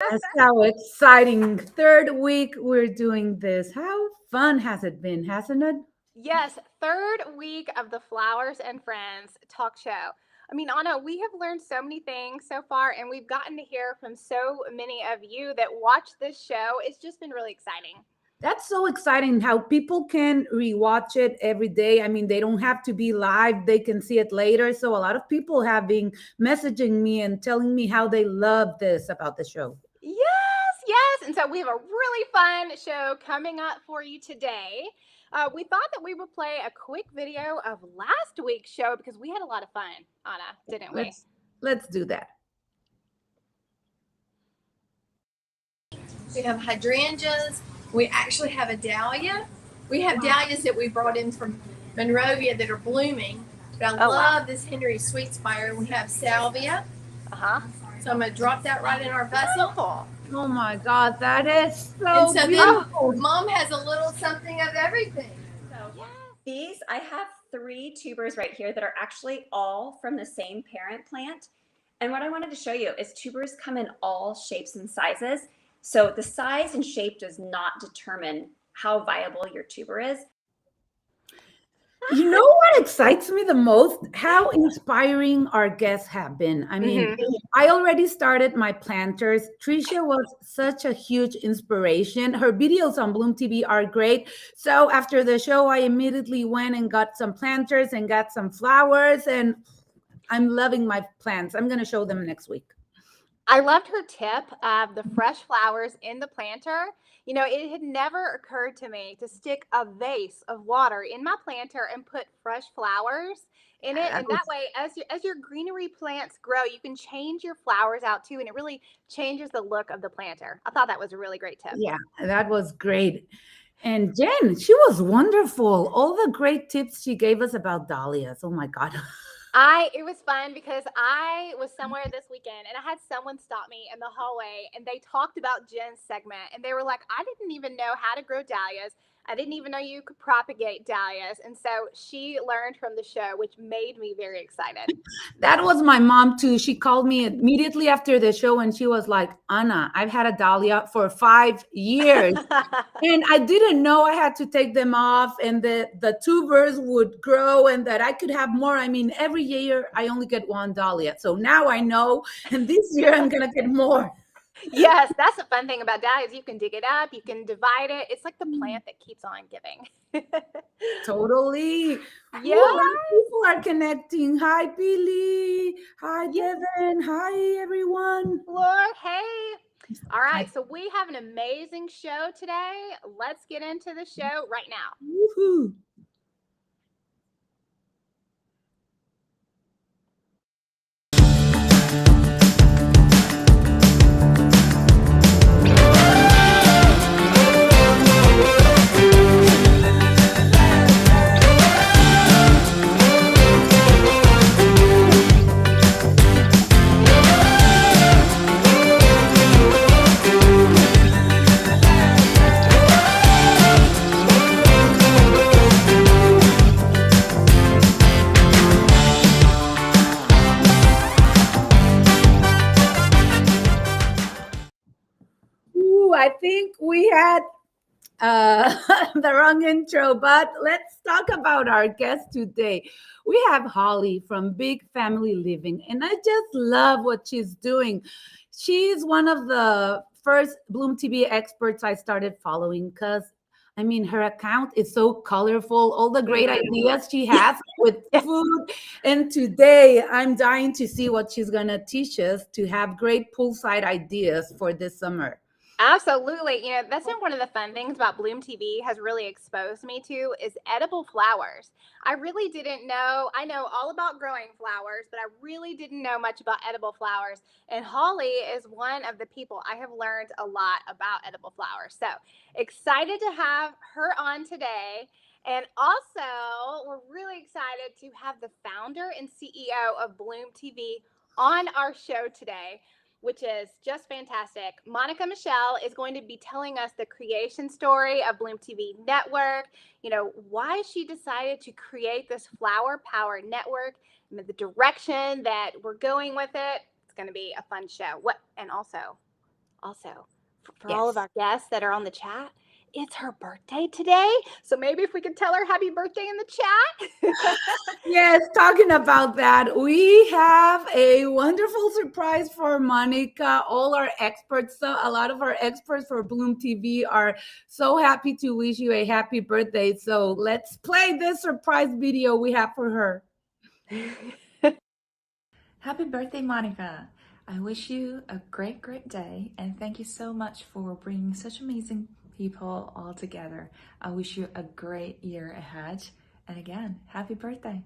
That's so exciting. Third week we're doing this. How fun has it been, hasn't it? Yes, third week of the Flowers and Friends talk show. I mean, Anna, we have learned so many things so far, and we've gotten to hear from so many of you that watch this show. It's just been really exciting. That's so exciting how people can rewatch it every day. I mean, they don't have to be live, they can see it later. So, a lot of people have been messaging me and telling me how they love this about the show. Yes, yes. And so we have a really fun show coming up for you today. We thought that we would play a quick video of last week's show because we had a lot of fun, Anna, didn't we? Let's do that. We have hydrangeas. We actually have a dahlia. We have dahlias that we brought in from Monrovia that are blooming. But I love this Henry Sweetspire. We have salvia. So I'm going to drop that right in our vessel. Oh my God, that is so And so beautiful. then Mom has a little something of everything. So These, I have 3 tubers right here that are actually all from the same parent plant. And what I wanted to show you is tubers come in all shapes and sizes. So the size and shape does not determine how viable your tuber is. You know what excites me the most? How inspiring our guests have been. I mean, I already started my planters. Trisha was such a huge inspiration. Her videos on Bloom TV are great. So after the show, I immediately went and got some planters and got some flowers, and I'm loving my plants. I'm going to show them next week. I loved her tip of the fresh flowers in the planter. You know, it had never occurred to me to stick a vase of water in my planter and put fresh flowers in it. And that way, as your greenery plants grow, you can change your flowers out too, and it really changes the look of the planter. I thought that was a really great tip. Yeah, that was great. And Jen, she was wonderful. All the great tips she gave us about dahlias. Oh my God. It was fun because I was somewhere this weekend and I had someone stop me in the hallway and they talked about Jen's segment and they were like, I didn't even know how to grow dahlias. I didn't even know you could propagate dahlias. And so she learned from the show, which made me very excited. That was my mom too. She called me immediately after the show and she was like, Anna, I've had a dahlia for 5 years. And I didn't know I had to take them off and the tubers would grow and that I could have more. I mean, every year I only get one dahlia. So now I know. And this year I'm going to get more. Yes, that's the fun thing about dahlias. You can dig it up, you can divide it. It's like the plant that keeps on giving. Totally. Yeah. People are connecting. Hi, Billy. Hi, Devin. Hi, everyone. Lord, hey. All right, so we have an amazing show today. Let's get into the show right now. Woohoo. Ooh, I think we had the wrong intro, but let's talk about our guest today. We have Holly from Big Family Living, and I just love what she's doing. She's one of the first Bloom TV experts I started following because I mean, her account is so colorful, all the great ideas she has with food. And today I'm dying to see what she's going to teach us to have great poolside ideas for this summer. Absolutely. You know, that's been one of the fun things about Bloom TV has really exposed me to is edible flowers. I really didn't know. I know all about growing flowers, but I really didn't know much about edible flowers. And Holly is one of the people I have learned a lot about edible flowers. So excited to have her on today. And also, we're really excited to have the founder and CEO of Bloom TV on our show today, which is just fantastic. Monica Michelle is going to be telling us the creation story of Bloom TV Network, you know, why she decided to create this flower power network, and the direction that we're going with it. It's going to be a fun show. And also, Also, for all of Yes. our guests that are on the chat, it's her birthday today. So maybe if we could tell her happy birthday in the chat. Yes, talking about that, we have a wonderful surprise for Monica. All our experts, so a lot of our experts for Bloom TV are so happy to wish you a happy birthday. So let's play this surprise video we have for her. Happy birthday, Monica. I wish you a great, great day, and thank you so much for bringing such amazing people all together. I wish you a great year ahead. And again, happy birthday.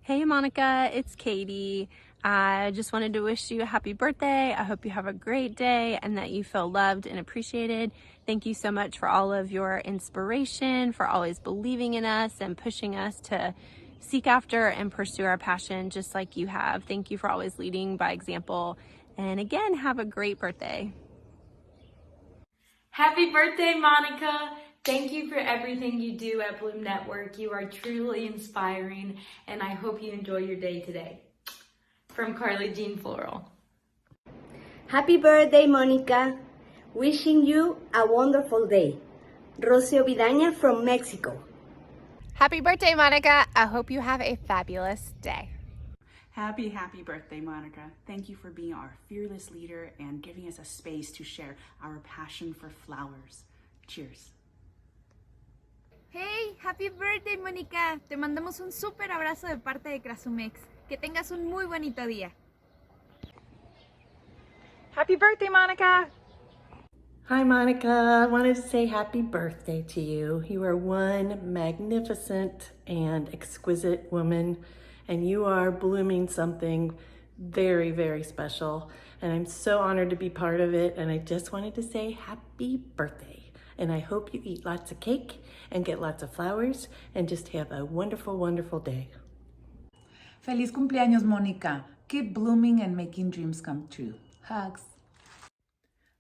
Hey Monica, it's Katie. I just wanted to wish you a happy birthday. I hope you have a great day and that you feel loved and appreciated. Thank you so much for all of your inspiration, for always believing in us and pushing us to seek after and pursue our passion just like you have. Thank you for always leading by example. And again, have a great birthday. Happy birthday, Monica! Thank you for everything you do at Bloom Network. You are truly inspiring, and I hope you enjoy your day today. From Carley Jean Floral. Happy birthday, Monica. Wishing you a wonderful day. Rocio Vidaña from Mexico. Happy birthday, Monica. I hope you have a fabulous day. Happy birthday, Monica. Thank you for being our fearless leader and giving us a space to share our passion for flowers. Cheers. Hey, happy birthday, Mónica. Te mandamos un súper abrazo de parte de Crasumex. Que tengas un muy bonito día. Happy birthday, Monica. Hi, Monica. I wanted to say happy birthday to you. You are one magnificent and exquisite woman, and you are blooming something very, very special. And I'm so honored to be part of it. And I just wanted to say happy birthday. And I hope you eat lots of cake and get lots of flowers and just have a wonderful, wonderful day. Feliz cumpleaños, Mónica. Keep blooming and making dreams come true. Hugs.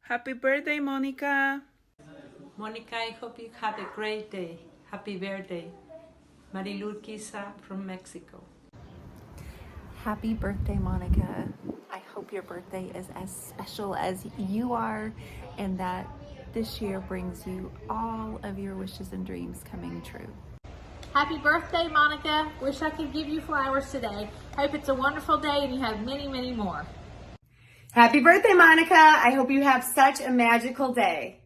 Happy birthday, Mónica. Mónica, I hope you have a great day. Happy birthday. Marilu Kisa from Mexico. Happy birthday, Monica. I hope your birthday is as special as you are and that this year brings you all of your wishes and dreams coming true. Happy birthday, Monica. Wish I could give you flowers today. Hope it's a wonderful day and you have many, many more. Happy birthday, Monica. I hope you have such a magical day.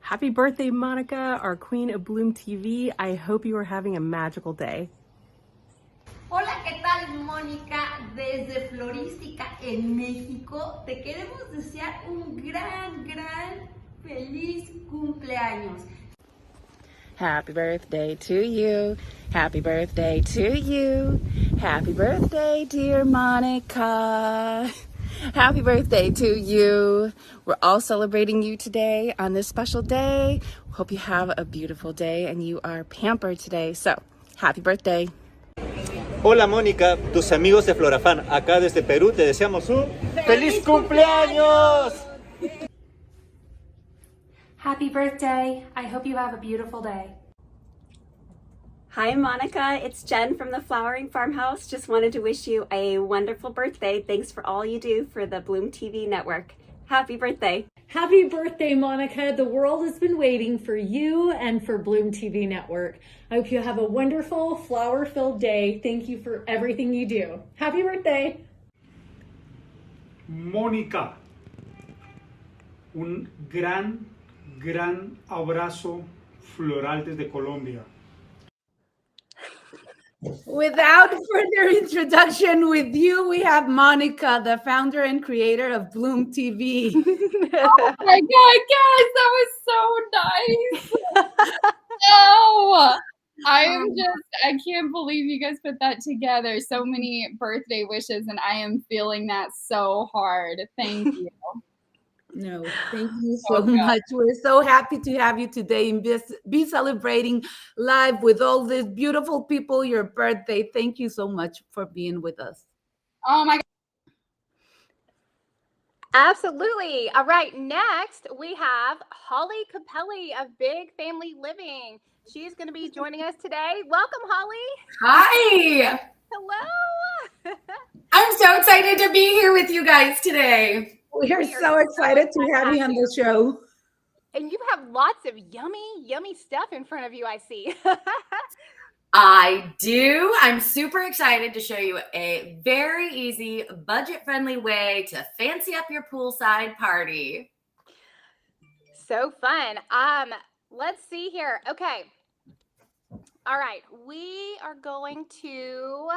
Happy birthday, Monica, our queen of Bloom TV. I hope you are having a magical day. Hola, ¿qué tal, Mónica? Desde Florística en México, te queremos desear un gran, feliz cumpleaños. Happy birthday to you. Happy birthday to you. Happy birthday, dear Monica. Happy birthday to you. We're all celebrating you today on this special day. Hope you have a beautiful day and you are pampered today. So, happy birthday. Hola, Mónica, tus amigos de Florafan, acá desde Perú, te deseamos un ¡Feliz cumpleaños! Happy birthday. I hope you have a beautiful day. Hi, Monica. It's Jen from the Flowering Farmhouse. Just wanted to wish you a wonderful birthday. Thanks for all you do for the Bloom TV network. Happy birthday. Happy birthday, Monica. The world has been waiting for you and for Bloom TV network. I hope you have a wonderful flower-filled day. Thank you for everything you do. Happy birthday. Mónica, un gran abrazo floral desde Colombia. Without further introduction, with you, we have Monica, the founder and creator of Bloom TV. Oh my God, guys, that was so nice. No, I can't believe you guys put that together. So many birthday wishes, and I am feeling that so hard. Thank you. No, thank you so much. We're so happy to have you today and be celebrating live with all these beautiful people your birthday. Thank you so much for being with us. Oh my God. Absolutely. All right, next we have Holly Capelle of Big Family Living. She's going to be joining us today. Welcome, Holly. Hi. Hello. I'm so excited to be here with you guys today. We are so excited to have you on the show. And you have lots of yummy stuff in front of you, I see. I do. I'm super excited to show you a very easy, budget-friendly way to fancy up your poolside party. So fun. Let's see here. Okay. All right. We are going to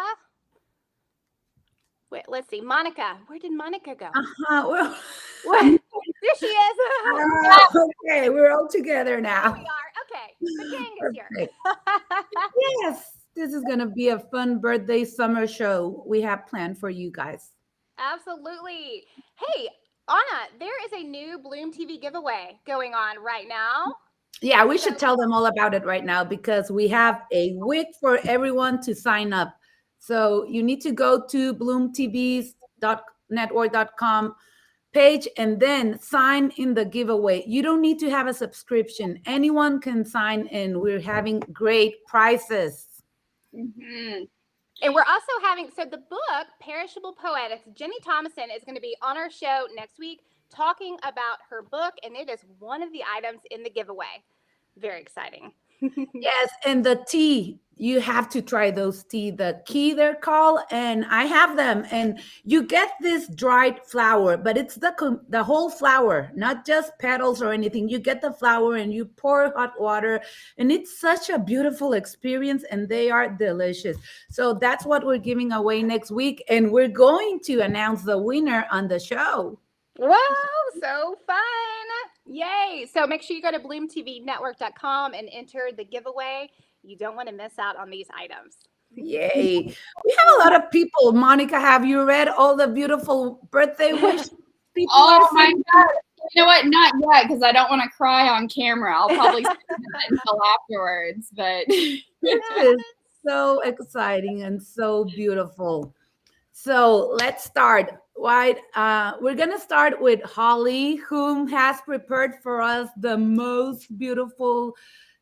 wait, let's see. Monica. Where did Monica go? Well, there she is. Okay, we're all together now. Here we are. Okay. The gang is here. Yes, this is going to be a fun birthday summer show we have planned for you guys. Absolutely. Hey, Anna, there is a new Bloom TV giveaway going on right now. Yeah, we should tell them all about it right now because we have a week for everyone to sign up. So you need to go to bloomtvs.network.com page and then sign in the giveaway. You don't need to have a subscription. Anyone can sign in. We're having great prizes. Mm-hmm. And we're also having, so the book, Perishable Poetics, Jenny Thomason is going to be on our show next week talking about her book, and it is one of the items in the giveaway. Very exciting. Yes, and the tea, you have to try those tea, the key they're called, and I have them. And you get this dried flower, but it's the whole flower, not just petals or anything. You get the flower and you pour hot water, and it's such a beautiful experience, and they are delicious. So that's what we're giving away next week, and we're going to announce the winner on the show. Whoa, so fun. Yay. So make sure you go to bloomtvnetwork.com and enter the giveaway. You don't want to miss out on these items. Yay. We have a lot of people. Monica, have you read all the beautiful birthday wishes people Oh are my sending? God. You know what? Not yet, because I don't want to cry on camera. I'll probably say that until afterwards. But It is so exciting and so beautiful. So let's start. Right, we're gonna start with Holly, whom has prepared for us the most beautiful,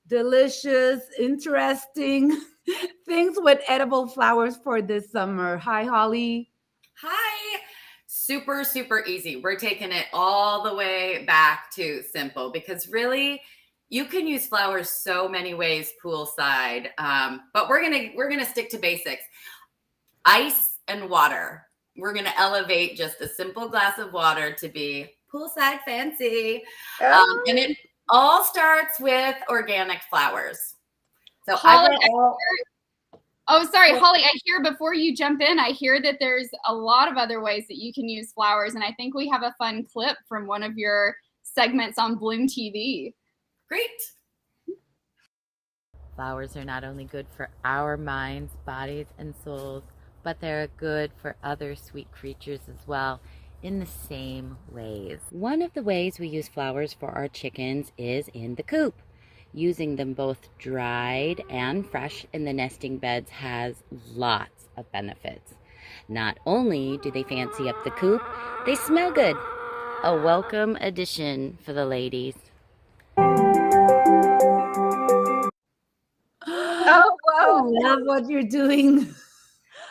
delicious, interesting things with edible flowers for this summer. Hi, Holly. Hi. Super, super easy. We're taking it all the way back to simple because really you can use flowers so many ways poolside. But we're gonna stick to basics. Ice and water. We're going to elevate just a simple glass of water to be poolside fancy. And it all starts with organic flowers. So Holly, Holly, I hear before you jump in, I hear that there's a lot of other ways that you can use flowers. And I think we have a fun clip from one of your segments on Bloom TV. Great. Flowers are not only good for our minds, bodies, and souls, but they're good for other sweet creatures as well in the same ways. One of the ways we use flowers for our chickens is in the coop. Using them both dried and fresh in the nesting beds has lots of benefits. Not only do they fancy up the coop, they smell good. A welcome addition for the ladies. Oh, wow. I love what you're doing.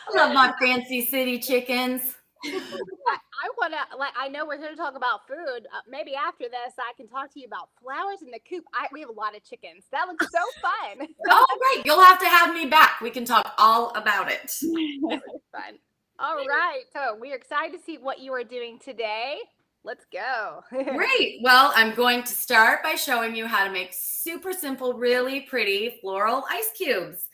I love my fancy city chickens. I want to, I know we're going to talk about food. Maybe after this, I can talk to you about flowers in the coop. We have a lot of chickens. That looks so fun. Oh, great. You'll have to have me back. We can talk all about it. That looks fun. All right. So we're excited to see what you are doing today. Let's go. Great. Well, I'm going to start by showing you how to make super simple, really pretty floral ice cubes.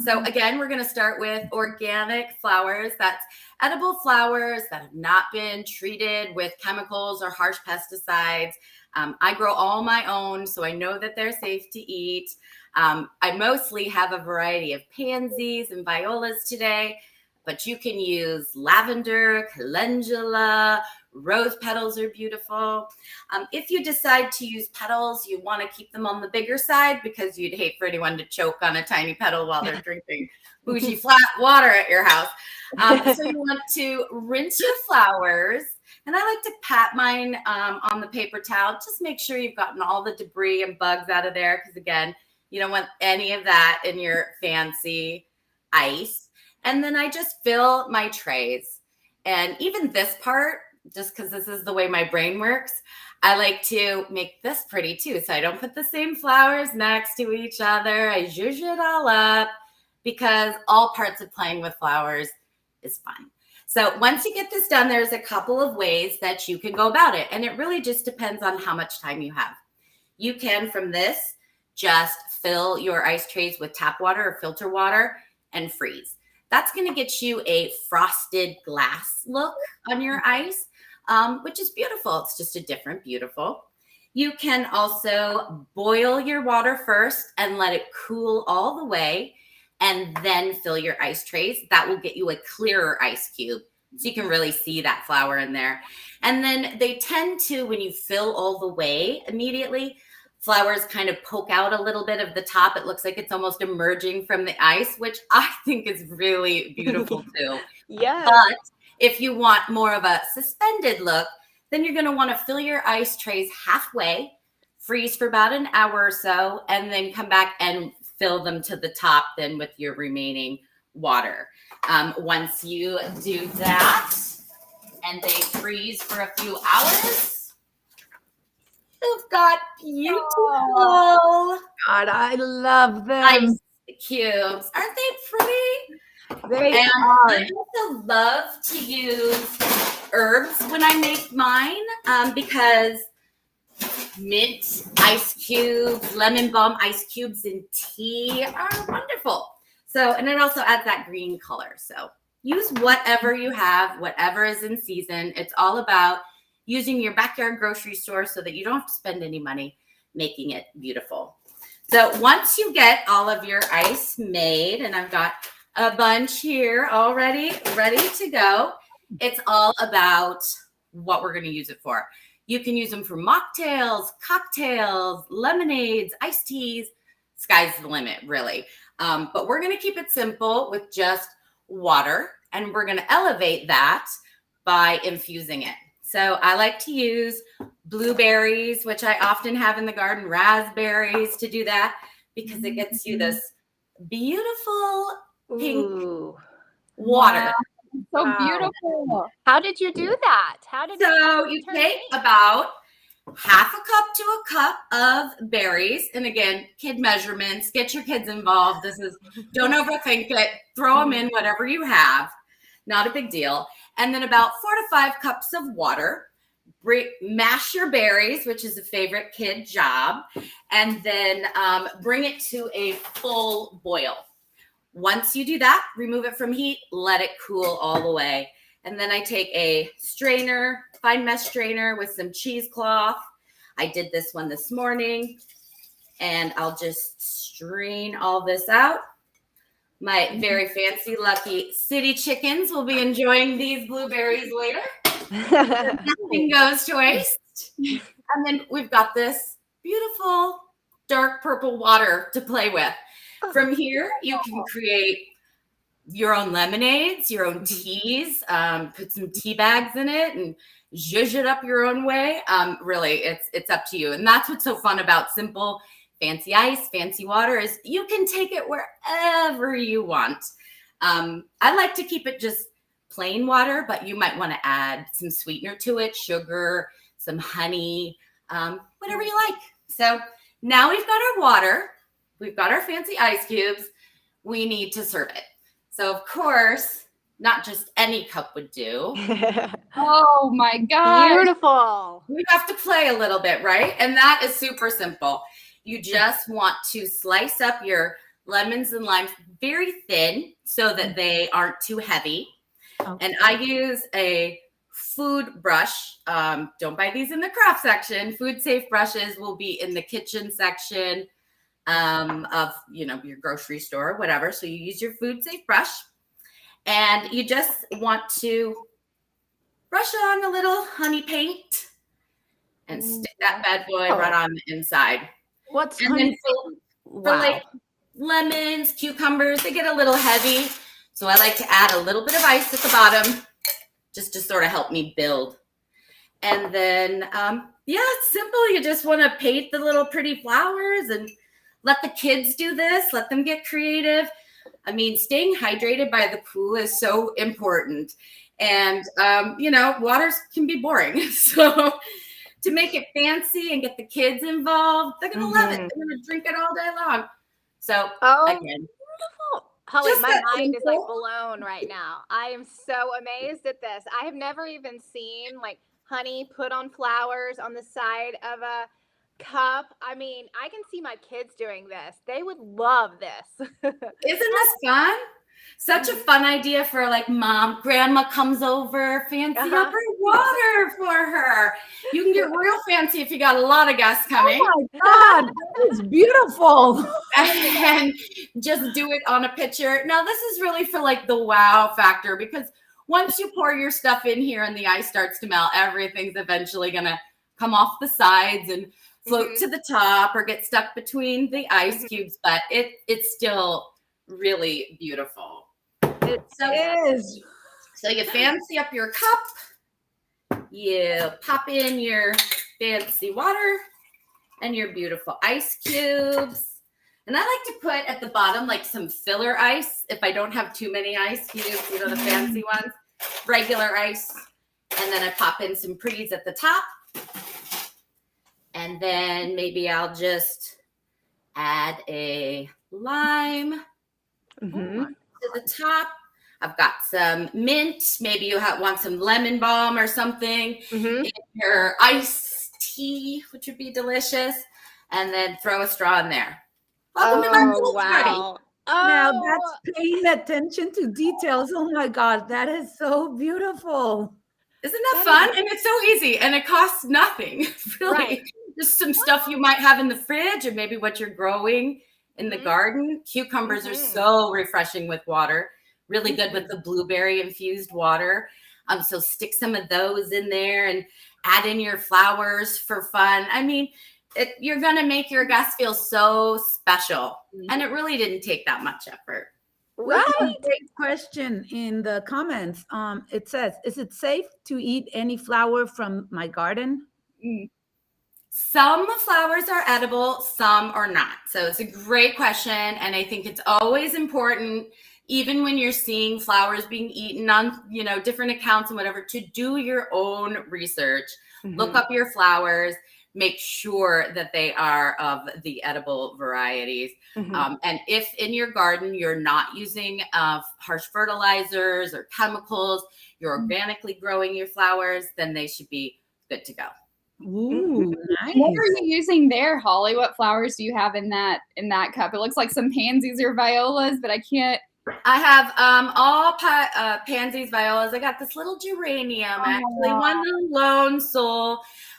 So again, we're going to start with organic flowers. That's edible flowers that have not been treated with chemicals or harsh pesticides. I grow all my own, so I know that they're safe to eat. I mostly have a variety of pansies and violas today, but you can use lavender, calendula, rose petals are beautiful. If you decide to use petals, you want to keep them on the bigger side because you'd hate for anyone to choke on a tiny petal while they're drinking bougie flat water at your house. So you want to rinse your flowers. And I like to pat mine on the paper towel. Just make sure you've gotten all the debris and bugs out of there because, again, you don't want any of that in your fancy ice. And then I just fill my trays. And even this part, just because this is the way my brain works, I like to make this pretty too. So I don't put the same flowers next to each other. I zhuzh it all up because all parts of playing with flowers is fun. So once you get this done, there's a couple of ways that you can go about it. And it really just depends on how much time you have. You can, from this, just fill your ice trays with tap water or filter water and freeze. That's going to get you a frosted glass look on your ice, which is beautiful. It's just a different beautiful. You can also boil your water first and let it cool all the way and then fill your ice trays. That will get you a clearer ice cube so you can really see that flower in there. And then they tend to, when you fill all the way immediately, flowers kind of poke out a little bit of the top. It looks like it's almost emerging from the ice, which I think is really beautiful too. Yes. But if you want more of a suspended look, then you're going to want to fill your ice trays halfway, freeze for about an hour or so, and then come back and fill them to the top then with your remaining water. Once you do that and they freeze for a few hours, you've got beautiful God, I love them. ice cubes. Aren't they pretty? They and are. I also love to use herbs when I make mine because mint ice cubes, lemon balm ice cubes in tea are wonderful. So, and it also adds that green color. So use whatever you have, whatever is in season. It's all about using your backyard grocery store so that you don't have to spend any money making it beautiful. So once you get all of your ice made, and I've got a bunch here already ready to go, it's all about what we're going to use it for. You can use them for mocktails, cocktails, lemonades, iced teas. Sky's the limit, really. But we're going to keep it simple with just water, and we're going to elevate that by infusing it. So I like to use blueberries, which I often have in the garden, raspberries to do that because it gets you this beautiful pink water. So beautiful. How did you do that? So you take about half a cup to a cup of berries. And again, kid measurements, get your kids involved. Don't overthink it. Throw them in whatever you have. Not a big deal. And then about 4 to 5 cups of water. Mash your berries, which is a favorite kid job. And then bring it to a full boil. Once you do that, remove it from heat, let it cool all the way. And then I take a strainer, fine mesh strainer with some cheesecloth. I did this one this morning, and I'll just strain all this out. My very fancy, lucky city chickens will be enjoying these blueberries later. Nothing goes to waste. And then we've got this beautiful dark purple water to play with. From here, you can create your own lemonades, your own teas, put some tea bags in it and zhuzh it up your own way. Really, it's up to you. And that's what's so fun about simple, fancy ice, fancy water is you can take it wherever you want. I like to keep it just plain water, but you might want to add some sweetener to it, sugar, some honey, whatever you like. So now we've got our water. We've got our fancy ice cubes. We need to serve it. So, of course, not just any cup would do. Oh, my God. Beautiful. We have to play a little bit, right? And that is super simple. You just want to slice up your lemons and limes very thin so that they aren't too heavy. Okay. And I use a food brush. Don't buy these in the craft section. Food safe brushes will be in the kitchen section of your grocery store, whatever. So you use your food safe brush, and you just want to brush on a little honey paint and stick that bad boy right on the inside. What's and honey? For like lemons, cucumbers, they get a little heavy. So I like to add a little bit of ice at the bottom just to sort of help me build. And then, it's simple. You just want to paint the little pretty flowers and let the kids do this. Let them get creative. I mean, staying hydrated by the pool is so important. And, waters can be boring. So to make it fancy and get the kids involved, they're going to love it. They're going to drink it all day long. So again, beautiful. Holly, just my that mind is like simple. blown right now. I am so amazed at this. I have never even seen like honey put on flowers on the side of a cup. I mean, I can see my kids doing this. They would love this. Isn't this fun? Such a fun idea for like mom, grandma comes over, fancy up her water for her. You can get real fancy if you got a lot of guests coming. Oh my God, that is beautiful. And just do it on a pitcher. Now, this is really for like the wow factor, because once you pour your stuff in here and the ice starts to melt, everything's eventually going to come off the sides and float to the top or get stuck between the ice cubes. But it's still really beautiful. It is. So you fancy up your cup, you pop in your fancy water and your beautiful ice cubes. And I like to put at the bottom like some filler ice if I don't have too many ice cubes, the fancy ones, regular ice. And then I pop in some pretties at the top. And then maybe I'll just add a lime to the top. I've got some mint. Maybe you want some lemon balm or something in your iced tea, which would be delicious. And then throw a straw in there. Welcome to my little party. Now that's paying attention to details. Oh my God, that is so beautiful. Isn't that fun? And it's so easy and it costs nothing, really. Right. Just some stuff you might have in the fridge or maybe what you're growing in the garden. Cucumbers are so refreshing with water. Really good with the blueberry infused water. So stick some of those in there and add in your flowers for fun. I mean, you're going to make your guests feel so special. And it really didn't take that much effort. Right. Great question in the comments. It says, is it safe to eat any flower from my garden? Some flowers are edible, some are not. So it's a great question. And I think it's always important, even when you're seeing flowers being eaten on, different accounts and whatever, to do your own research, look up your flowers, make sure that they are of the edible varieties. And if in your garden, you're not using harsh fertilizers or chemicals, you're organically growing your flowers, then they should be good to go. Ooh, nice. What are you using there, Holly? What flowers do you have in that cup? It looks like some pansies or violas, but I can't. I have all pansies, violas. I got this little geranium, actually, one lone soul.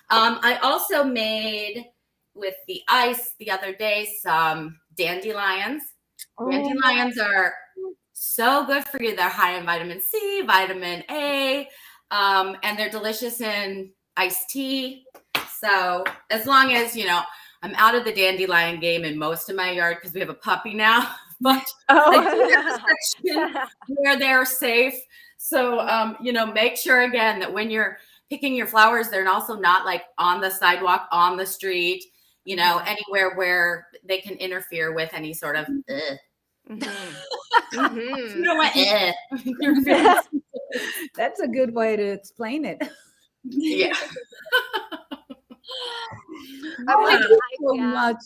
I also made with the ice the other day some dandelions. Dandelions are so good for you. They're high in vitamin C, vitamin A, and they're delicious in iced tea. So as long as, I'm out of the dandelion game in most of my yard because we have a puppy now, but I do have a section where they're safe. So, make sure again that when you're picking your flowers, they're also not like on the sidewalk, on the street, anywhere where they can interfere with any sort of, you know what? That's a good way to explain it. Yeah. Thank you so much.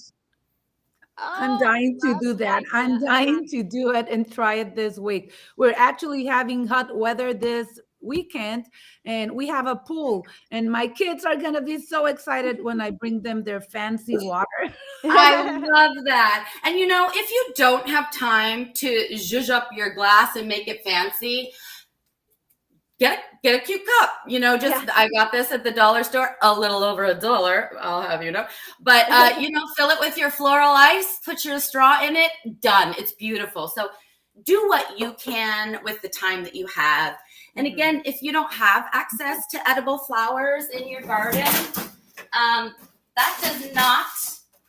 I'm dying to do that. I'm dying to do it and try it this week. We're actually having hot weather this weekend and we have a pool and my kids are going to be so excited when I bring them their fancy water. I love that. And if you don't have time to zhuzh up your glass and make it fancy, get a cute cup, I got this at the dollar store, a little over $1, I'll have you know, but fill it with your floral ice, put your straw in it, done. It's beautiful. So do what you can with the time that you have. And again, if you don't have access to edible flowers in your garden, that does not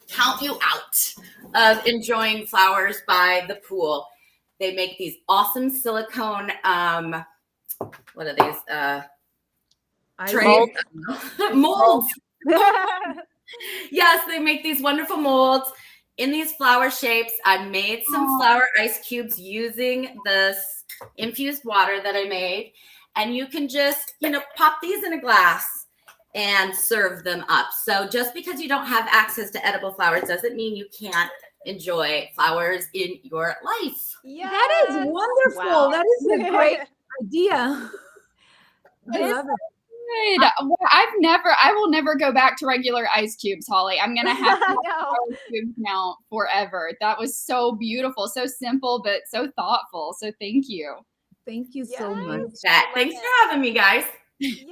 count you out of enjoying flowers by the pool. They make these awesome silicone, what are these? Molds. Yes, they make these wonderful molds. in these flower shapes, I made some flower ice cubes using this infused water that I made. And you can just, pop these in a glass and serve them up. So just because you don't have access to edible flowers doesn't mean you can't enjoy flowers in your life. Yes. That is wonderful. Wow. That is a great idea. I love it. Good. Well, I will never go back to regular ice cubes, Holly. I'm going to have to ice cubes now forever. That was so beautiful, so simple, but so thoughtful. So thank you. Thank you so much. Thanks for having me, guys. Yes.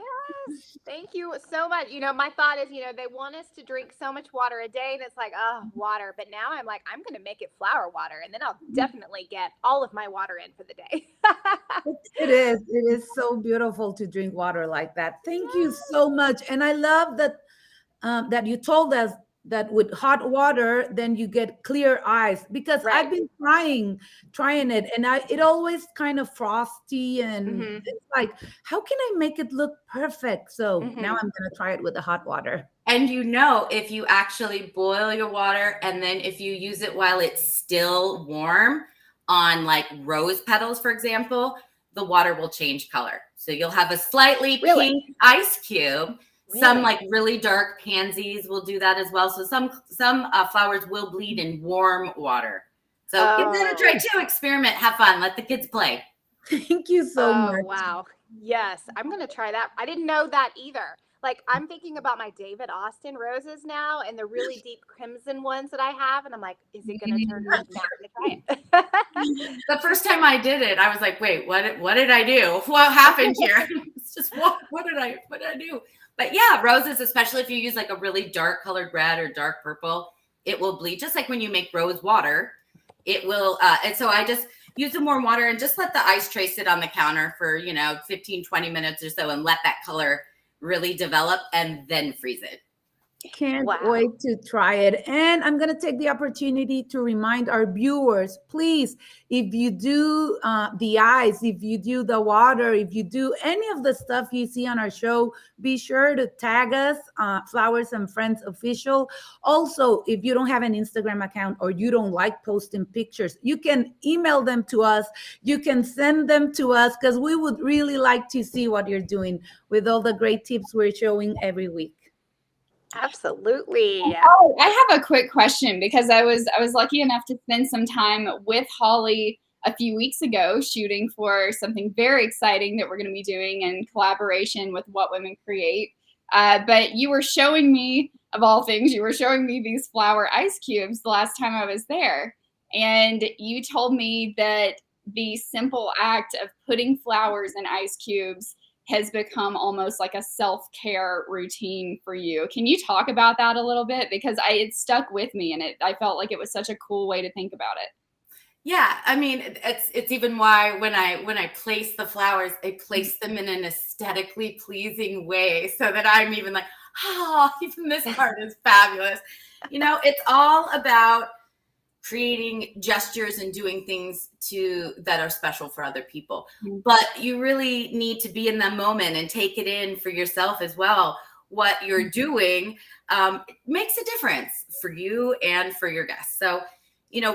Thank you so much. My thought is, they want us to drink so much water a day, and it's like, oh, water. But now I'm like, I'm going to make it flower water, and then I'll definitely get all of my water in for the day. It is. It is so beautiful to drink water like that. Thank you so much. And I love that that you told us that with hot water, then you get clear ice, because I've been trying it, and it always kind of frosty, and it's like, how can I make it look perfect? So now I'm going to try it with the hot water. And if you actually boil your water, and then if you use it while it's still warm on like rose petals, for example, the water will change color. So you'll have a slightly pink ice cube. Some like really dark pansies will do that as well. So some flowers will bleed in warm water. So give that a try too. Experiment, have fun, let the kids play. Thank you so much. Wow. Yes, I'm going to try that. I didn't know that either. Like, I'm thinking about my David Austin roses now, and the really deep crimson ones that I have, and I'm like, is it going to turn red? Now I'm going to try it. The first time I did it, I was like, wait, what did I do? What happened here? It's just what did I do? But yeah, roses, especially if you use like a really dark colored red or dark purple, it will bleed. Just like when you make rose water, it will. And so I just use some warm water and just let the ice tray sit on the counter for, 15, 20 minutes or so, and let that color really develop, and then freeze it. Can't wait to try it. And I'm going to take the opportunity to remind our viewers, please, if you do the ice, if you do the water, if you do any of the stuff you see on our show, be sure to tag us, Flowers and Friends Official. Also, if you don't have an Instagram account or you don't like posting pictures, you can email them to us. You can send them to us, because we would really like to see what you're doing with all the great tips we're showing every week. Absolutely. Oh, I have a quick question, because I was lucky enough to spend some time with Holly a few weeks ago shooting for something very exciting that we're going to be doing in collaboration with What Women Create. But you were showing me, of all things, these flower ice cubes the last time I was there. And you told me that the simple act of putting flowers in ice cubes has become almost like a self-care routine for you. Can you talk about that a little bit? Because it stuck with me, and I felt like it was such a cool way to think about it. Yeah, I mean, it's even why when I place the flowers, I place them in an aesthetically pleasing way, so that I'm even like, even this part is fabulous. It's all about creating gestures and doing things that are special for other people. But you really need to be in the moment and take it in for yourself as well. What you're doing makes a difference for you and for your guests. So,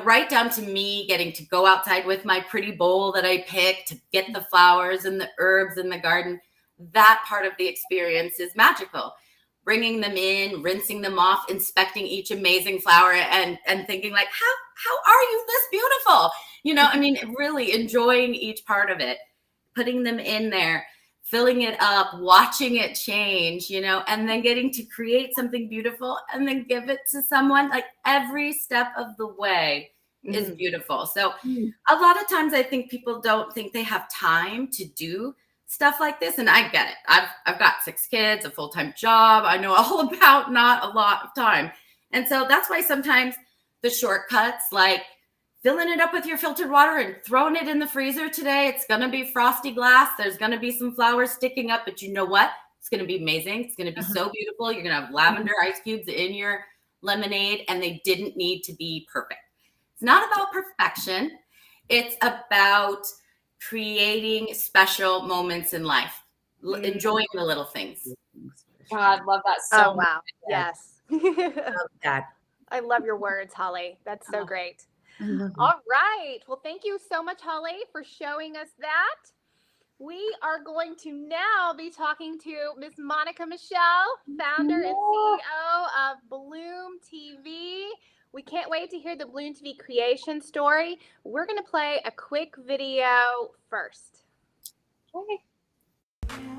right down to me getting to go outside with my pretty bowl that I picked to get the flowers and the herbs in the garden, that part of the experience is magical. Bringing them in, rinsing them off, inspecting each amazing flower, and thinking like, how are you this beautiful? Really enjoying each part of it, putting them in there, filling it up, watching it change, and then getting to create something beautiful and then give it to someone. Like, every step of the way is beautiful. So a lot of times I think people don't think they have time to do stuff like this, and I get it. I've got 6 kids, a full-time job. I know all about not a lot of time. And so that's why sometimes the shortcuts, like filling it up with your filtered water and throwing it in the freezer today, it's going to be frosty glass. There's going to be some flowers sticking up, but you know what? It's going to be amazing. It's going to be so beautiful. You're going to have lavender ice cubes in your lemonade, and they didn't need to be perfect. It's not about perfection. It's about creating special moments in life, enjoying the little things. God, love that so much. Wow. Yes. Love that. I love your words, Holly. That's so great. I love it. All right. Well, thank you so much, Holly, for showing us that. We are going to now be talking to Miss Monica Michelle, founder and CEO of Bloom TV. We can't wait to hear the Bloom TV creation story. We're going to play a quick video first. Okay.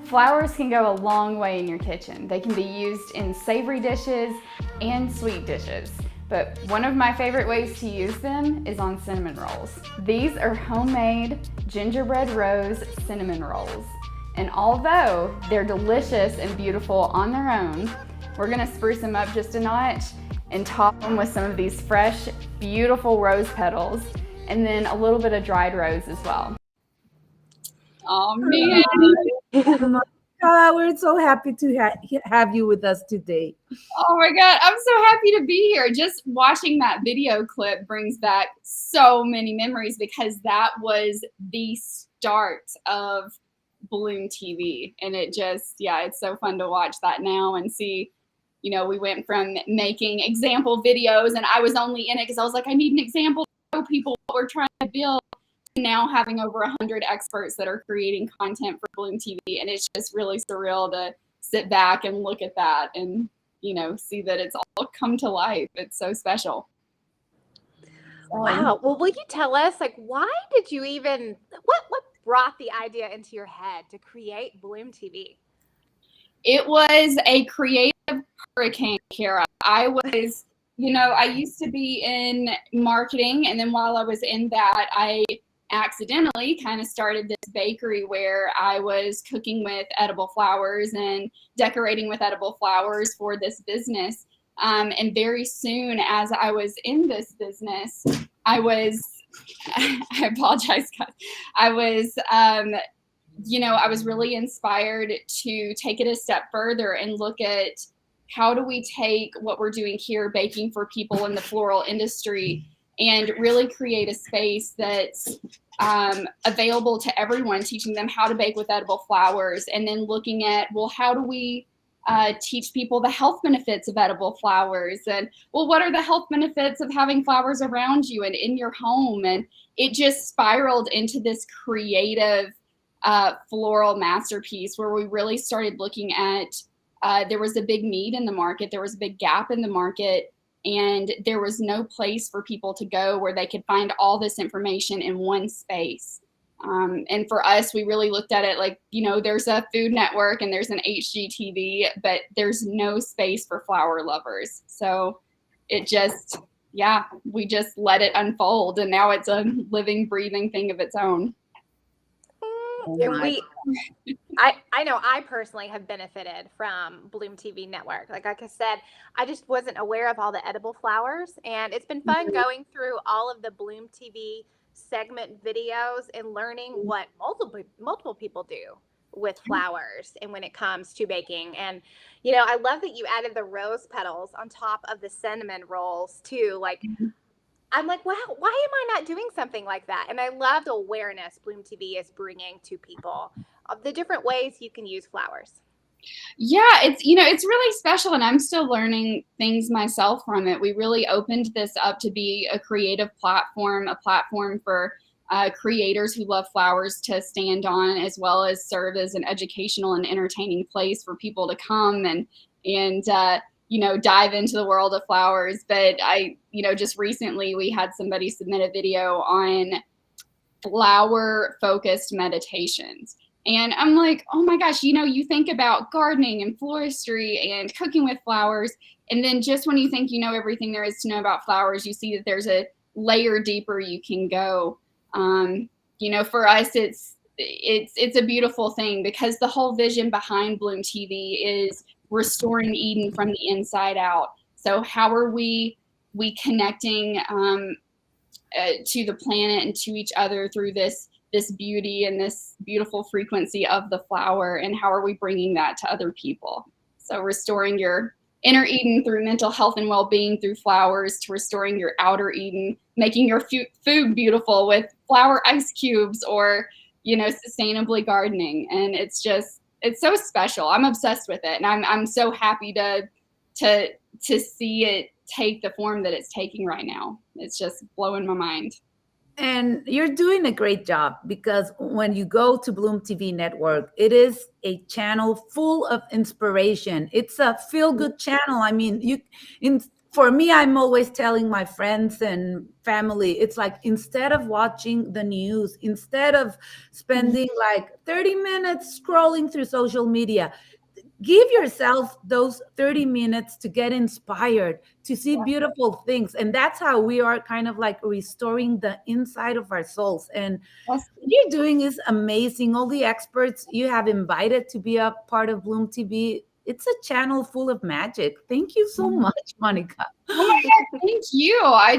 Flowers can go a long way in your kitchen. They can be used in savory dishes and sweet dishes. But one of my favorite ways to use them is on cinnamon rolls. These are homemade gingerbread rose cinnamon rolls. And although they're delicious and beautiful on their own, we're gonna spruce them up just a notch and top them with some of these fresh, beautiful rose petals, and then a little bit of dried rose as well. Oh man. We're so happy to have you with us today. Oh my God, I'm so happy to be here. Just watching that video clip brings back so many memories because that was the start of Bloom TV. And it just, yeah, it's so fun to watch that now and see, you know, we went from making example videos and I was only in it because I was like, I need an example to show people what we're trying to build. Now having over 100 experts that are creating content for Bloom TV, and it's just really surreal to sit back and look at that and, you know, see that it's all come to life. It's so special. Wow. Well, will you tell us, like, why did you even, what brought the idea into your head to create Bloom TV? It was a creative hurricane, Kara. I was, you know, I used to be in marketing, and then while I was in that, I accidentally kind of started this bakery where I was cooking with edible flowers and decorating with edible flowers for this business. And very soon as I was in this business, I apologize, guys. I was, you know, I was really inspired to take it a step further and look at how do we take what we're doing here, baking for people in the floral industry, and really create a space that's available to everyone, teaching them how to bake with edible flowers, and then looking at, well, how do we teach people the health benefits of edible flowers? And, well, what are the health benefits of having flowers around you and in your home? And it just spiraled into this creative floral masterpiece where we really started looking at, there was a big need in the market, there was a big gap in the market, and there was no place for people to go where they could find all this information in one space. And for us, we really looked at it like, you know, there's a Food Network and there's an HGTV, but there's no space for flower lovers. So it just, yeah, we just let it unfold, and now it's a living, breathing thing of its own. And I know I personally have benefited from Bloom TV Network. Like I said, I just wasn't aware of all the edible flowers, and it's been fun going through all of the Bloom TV segment videos and learning what multiple people do with flowers and when it comes to baking. And, you know, I love that you added the rose petals on top of the cinnamon rolls too. Like, I'm like, wow, why am I not doing something like that? And I love the awareness Bloom TV is bringing to people of the different ways you can use flowers. Yeah, it's, you know, it's really special, and I'm still learning things myself from it. We really opened this up to be a creative platform, a platform for creators who love flowers to stand on, as well as serve as an educational and entertaining place for people to come and you know, dive into the world of flowers. But you know, just recently we had somebody submit a video on flower-focused meditations. And I'm like, oh my gosh, you know, you think about gardening and floristry and cooking with flowers, and then just when you think you know everything there is to know about flowers, you see that there's a layer deeper you can go. You know, for us, it's a beautiful thing because the whole vision behind Bloom TV is restoring Eden from the inside out. So how are we connecting to the planet and to each other through this beauty and this beautiful frequency of the flower, and how are we bringing that to other people? So restoring your inner Eden through mental health and well-being through flowers, to restoring your outer Eden, making your food beautiful with flower ice cubes, or, you know, sustainably gardening. And it's so special. I'm obsessed with it, and I'm so happy to to see it take the form that it's taking right now. It's just blowing my mind. And you're doing a great job, because when you go to Bloom TV Network, it is a channel full of inspiration. It's a feel-good channel. I mean, for me, I'm always telling my friends and family, it's like, instead of watching the news, instead of spending like 30 minutes scrolling through social media, give yourself those 30 minutes to get inspired, to see beautiful things. And that's how we are kind of like restoring the inside of our souls. And what you're doing is amazing. All the experts you have invited to be a part of Bloom TV, it's a channel full of magic. Thank you so much, Monica. Oh my God, thank you. I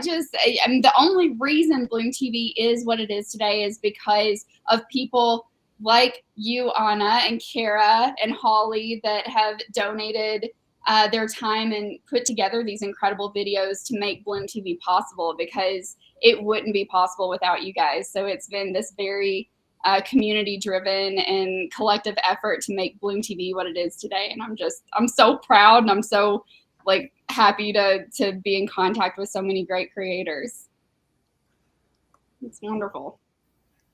mean, the only reason Bloom TV is what it is today is because of people like you, Anna, and Kara, and Holly, that have donated their time and put together these incredible videos to make Bloom TV possible, because it wouldn't be possible without you guys. So it's been this very community-driven and collective effort to make Bloom TV what it is today. And I'm so proud, and I'm so like happy to be in contact with so many great creators. It's wonderful.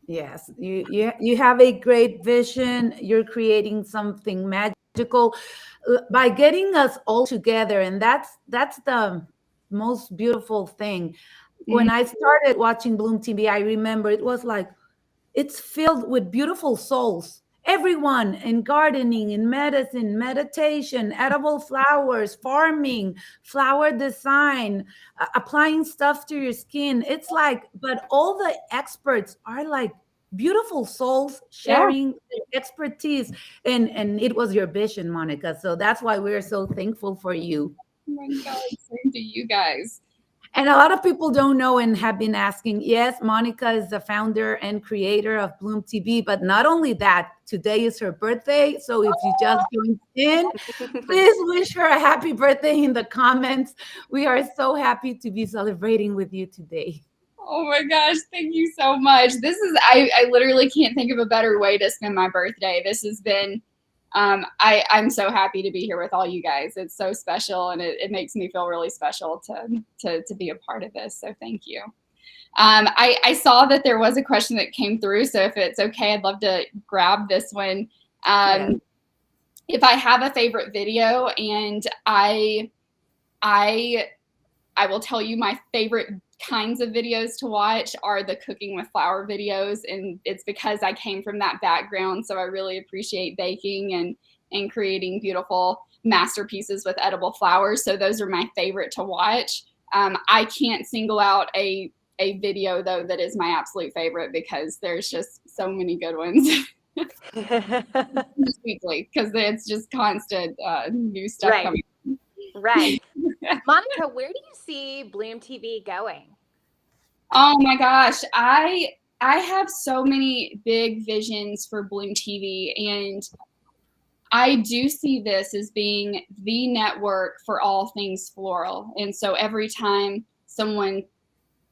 Yes, you have a great vision. You're creating something magical by getting us all together, and that's the most beautiful thing. When I started watching Bloom TV, I remember it was like, it's filled with beautiful souls. Everyone in gardening, in medicine, meditation, edible flowers, farming, flower design, applying stuff to your skin. It's like, but all the experts are like beautiful souls sharing their expertise. And it was your vision, Monica. So that's why we're so thankful for you. Oh my God, same to you guys. And a lot of people don't know and have been asking. Yes, Monica is the founder and creator of Bloom TV, but not only that, today is her birthday. So if you just joined in, please wish her a happy birthday in the comments. We are so happy to be celebrating with you today. Oh my gosh, thank you so much. I literally can't think of a better way to spend my birthday. This has been, I'm so happy to be here with all you guys. It's so special, and it makes me feel really special to be a part of this. So thank you. I saw that there was a question that came through, so if it's okay, I'd love to grab this one. If I have a favorite video, and I will tell you my favorite kinds of videos to watch are the cooking with flour videos, and it's because I came from that background, so I really appreciate baking and creating beautiful masterpieces with edible flowers. So those are my favorite to watch. I can't single out a video though that is my absolute favorite, because there's just so many good ones. Weekly, because it's just constant new stuff coming. Right. Monica, where do you see Bloom TV going? Oh my gosh, I have so many big visions for Bloom TV, and I do see this as being the network for all things floral. And so every time someone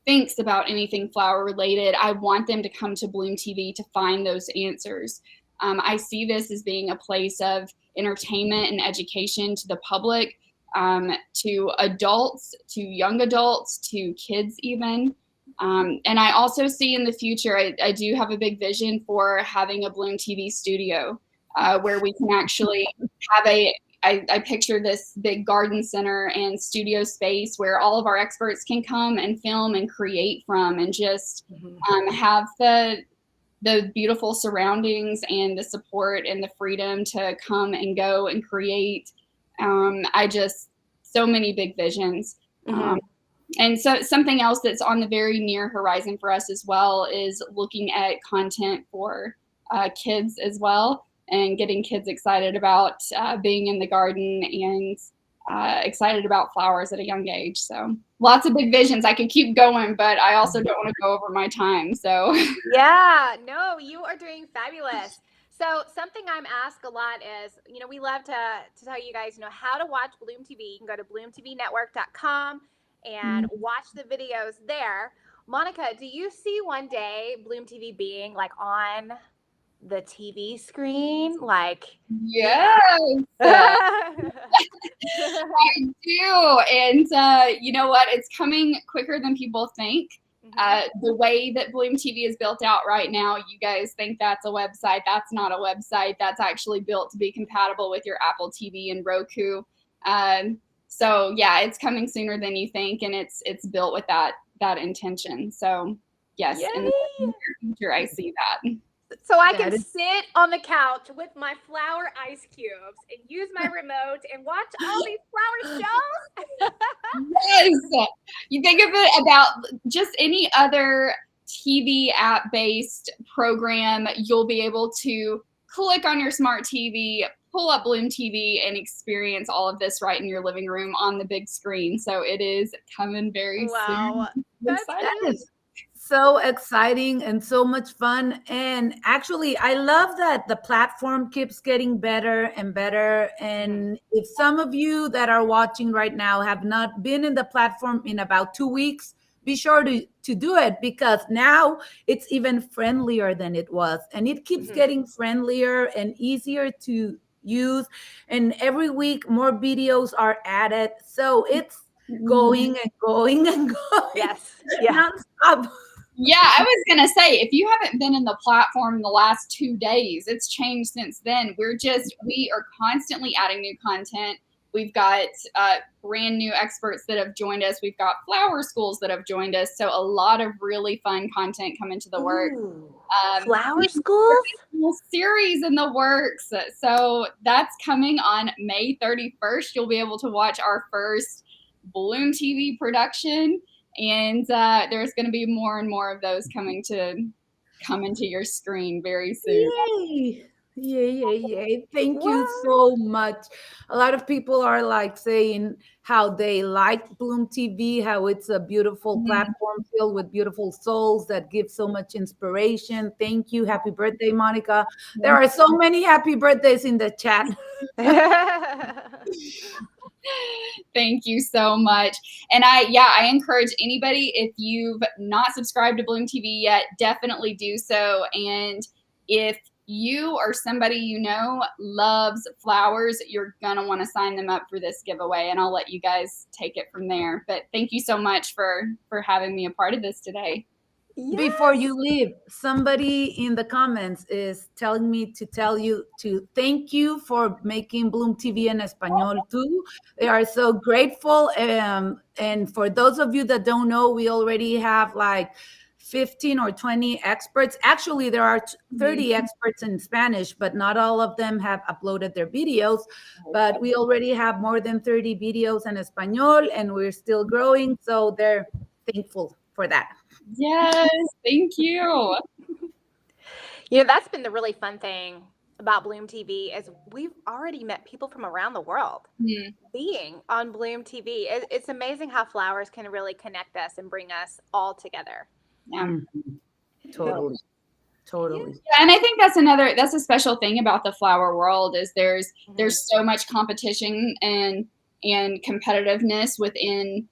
thinks about anything flower related, I want them to come to Bloom TV to find those answers. I see this as being a place of entertainment and education to the public, to adults, to young adults, to kids even. And I also see in the future, I do have a big vision for having a Bloom TV studio where we can actually have I picture this big garden center and studio space where all of our experts can come and film and create from, and just have the beautiful surroundings and the support and the freedom to come and go and create. So many big visions. And so something else that's on the very near horizon for us as well is looking at content for kids as well, and getting kids excited about being in the garden and excited about flowers at a young age. So lots of big visions. I could keep going, but I also don't want to go over my time. So yeah, no, you are doing fabulous. So something I'm asked a lot is, we love to tell you guys, how to watch Bloom TV. You can go to bloomtvnetwork.com and watch the videos there. Monica, do you see one day Bloom TV being like on the TV screen? Like, yes. I you. And you know what? It's coming quicker than people think. The way that Bloom TV is built out right now, you guys think that's a website. That's not a website. That's actually built to be compatible with your Apple TV and Roku. So yeah, it's coming sooner than you think, and it's built with that intention. So yes, in the near future, I see that. So I can sit on the couch with my flower ice cubes and use my remote and watch all these flower shows. Yes. You think of it about just any other TV app-based program, you'll be able to click on your smart TV, pull up Bloom TV, and experience all of this right in your living room on the big screen. So it is coming very soon. That is so exciting and so much fun. And actually, I love that the platform keeps getting better and better. And if some of you that are watching right now have not been in the platform in about 2 weeks, be sure to do it, because now it's even friendlier than it was. And it keeps getting friendlier and easier to use. And every week, more videos are added. So it's going and going and going. Yes. Nonstop. Yeah, I was going to say, if you haven't been in the platform in the last 2 days, it's changed since then. We are constantly adding new content. We've got brand new experts that have joined us. We've got flower schools that have joined us. So a lot of really fun content coming to the works. Flower schools? Series in the works. So that's coming on May 31st. You'll be able to watch our first Bloom TV production. And there's going to be more and more of those coming into your screen very soon. Yay. Thank you so much. A lot of people are like saying how they like Bloom TV, how it's a beautiful platform filled with beautiful souls that give so much inspiration. Thank you. Happy birthday, Monica. There are so many happy birthdays in the chat. Thank you so much. And I encourage anybody, if you've not subscribed to Bloom TV yet, definitely do so. And if you or somebody you know loves flowers, you're going to want to sign them up for this giveaway, and I'll let you guys take it from there. But thank you so much for having me a part of this today. Before you leave, somebody in the comments is telling me to tell you to thank you for making Bloom TV en Español too. They are so grateful. And for those of you that don't know, we already have like 15 or 20 experts. Actually, there are 30 experts in Spanish, but not all of them have uploaded their videos. But we already have more than 30 videos in Español, and we're still growing. So they're thankful for that. Yes, thank you. That's been the really fun thing about Bloom TV is we've already met people from around the world being on Bloom TV. It's amazing how flowers can really connect us and bring us all together. Yeah. Totally. Yeah, and I think that's a special thing about the flower world is there's so much competition and competitiveness within